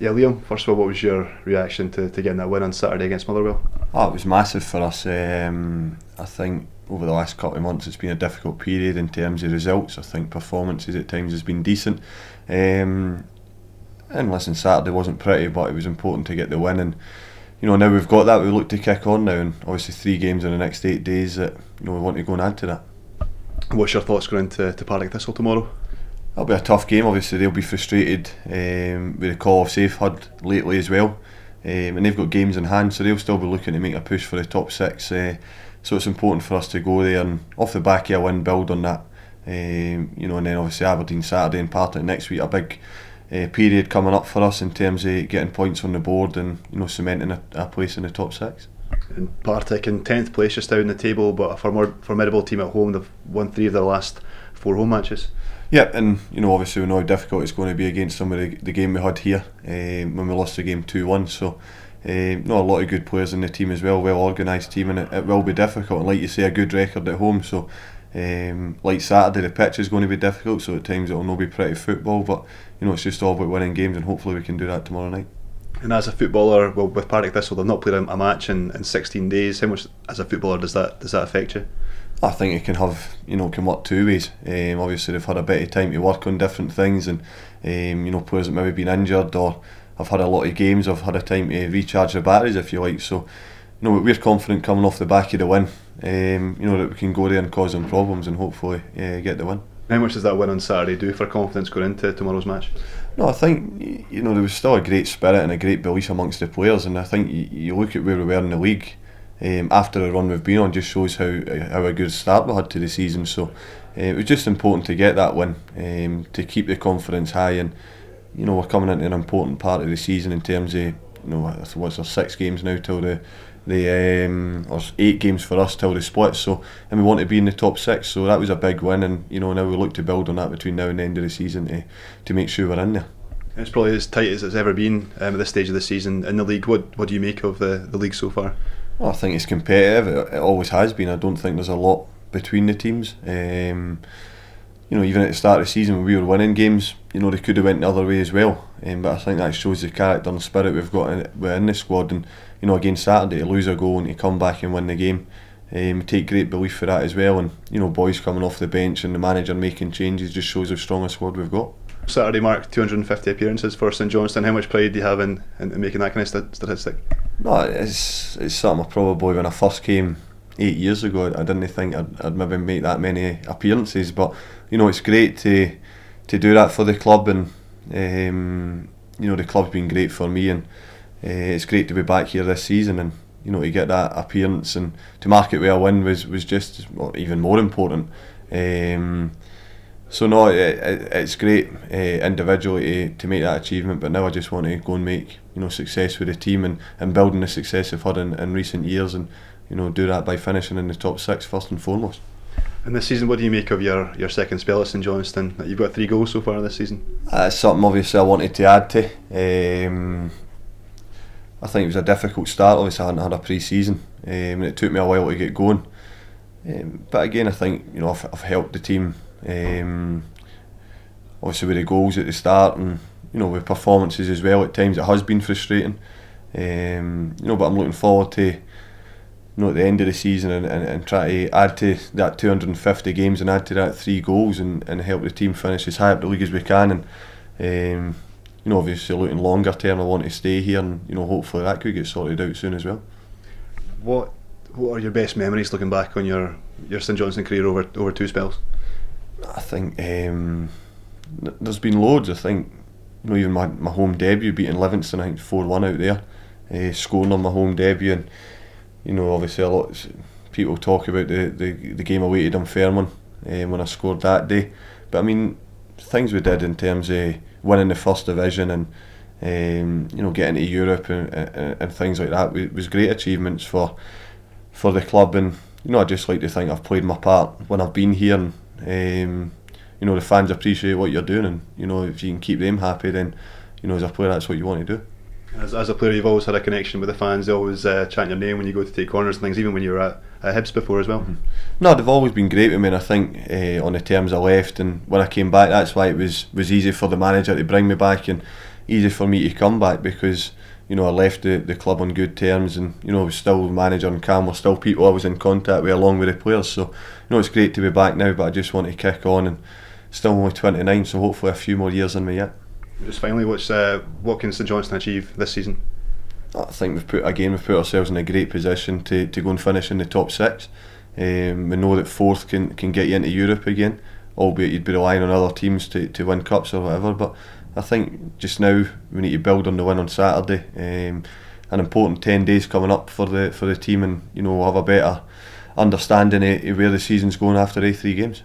Yeah, Liam, first of all, what was your reaction to getting that win on Saturday against Motherwell? Oh, it was massive for us. I think over the last couple of months it's been a difficult period in terms of results. I think performances at times has been decent. And listen, Saturday wasn't pretty, but it was important to get the win. And now we've got that, we look to kick on now, and obviously 3 games in the next 8 days that we want to go and add to that. What's your thoughts going into Partick Thistle tomorrow? It'll be a tough game. Obviously they'll be frustrated with the call-offs they've had lately as well, and they've got games in hand, so they'll still be looking to make a push for the top 6. So it's important for us to go there and off the back of a win build on that. And then obviously Aberdeen Saturday and Partick next week, a big period coming up for us in terms of getting points on the board and cementing a place in the top 6. And Partick in 10th place just down the table, but a formidable team at home. They've won 3 of their last 4 home matches. Yeah, and obviously we know how difficult it's going to be against some of the game we had here when we lost the game 2-1. So a lot of good players in the team as well, well organised team, and it will be difficult. And like you say, a good record at home. So like Saturday, the pitch is going to be difficult. So at times it will not be pretty football, but it's just all about winning games, and hopefully we can do that tomorrow night. And as a footballer, well, with Partick Thistle, they've not played a match in 16 days. How much, as a footballer, does that affect you? I think it can have, can work 2 ways. Obviously they've had a bit of time to work on different things, and players that maybe been injured or have had a lot of games, have had a time to recharge their batteries, if you like. So we're confident coming off the back of the win, that we can go there and cause them problems and hopefully get the win. How much does that win on Saturday do for confidence going into tomorrow's match? No, I think there was still a great spirit and a great belief amongst the players, and I think you look at where we were in the league after the run we've been on, just shows how a good start we had to the season. So it was just important to get that win, to keep the confidence high, and we're coming into an important part of the season in terms of what's there 6 games now till the or 8 games for us till the split. So, and we want to be in the top 6. So that was a big win, and now we look to build on that between now and the end of the season to make sure we're in there. It's probably as tight as it's ever been at this stage of the season in the league. What do you make of the league so far? Well, I think it's competitive. It always has been. I don't think there's a lot between the teams. Even at the start of the season when we were winning games, they could have went the other way as well. But I think that shows the character and spirit we've got in the squad. And against Saturday, to lose a goal and to come back and win the game, take great belief for that as well. And boys coming off the bench and the manager making changes just shows how strong a squad we've got. Saturday marked 250 appearances for St Johnstone. How much pride do you have in making that kind of statistic? No, it's something I probably, when I first came 8 years ago, I didn't think I'd maybe make that many appearances, but it's great to do that for the club, and the club's been great for me, and it's great to be back here this season, and to get that appearance and to mark it with a win was just even more important. So no, it's great individually to make that achievement, but now I just want to go and make success with the team and building the success they've had in recent years, and do that by finishing in the top 6 first and foremost. And this season, what do you make of your second spell at St Johnstone? You've got 3 goals so far this season. It's something obviously I wanted to add to. I think it was a difficult start. Obviously I hadn't had a pre-season, and it took me a while to get going. But again, I think I've helped the team. Obviously with the goals at the start, and with performances as well. At times it has been frustrating, but I'm looking forward to at the end of the season and try to add to that 250 games and add to that 3 goals and help the team finish as high up the league as we can. And obviously looking longer term, I want to stay here, and hopefully that could get sorted out soon as well. What are your best memories looking back on your St Johnstone career over 2 spells? I think there's been loads. I think even my home debut, beating Livingston, I think 4-1 out there, scoring on my home debut, and obviously a lot of people talk about the game away to Dunfermline when I scored that day. But I mean, things we did in terms of winning the first division and getting to Europe and things like that was great achievements for the club. And I just like to think I've played my part when I've been here, and the fans appreciate what you're doing, and if you can keep them happy, then as a player that's what you want to do. As a player, you've always had a connection with the fans. They always chant your name when you go to take corners and things, even when you were at Hibs before as well. Mm-hmm. No, they've always been great with me, and I think on the terms I left and when I came back, that's why it was easy for the manager to bring me back, and easy for me to come back, because I left the club on good terms, and I was still manager, and Cam were still people I was in contact with along with the players. So it's great to be back now, but I just want to kick on, and still only 29, so hopefully a few more years in me yet. Just finally, what can St Johnstone achieve this season? I think we've put ourselves in a great position to go and finish in the top 6. We know that 4th can get you into Europe again, albeit you'd be relying on other teams to win cups or whatever. But I think just now we need to build on the win on Saturday. An important 10 days coming up for the team, and we'll have a better understanding of where the season's going after 3 games.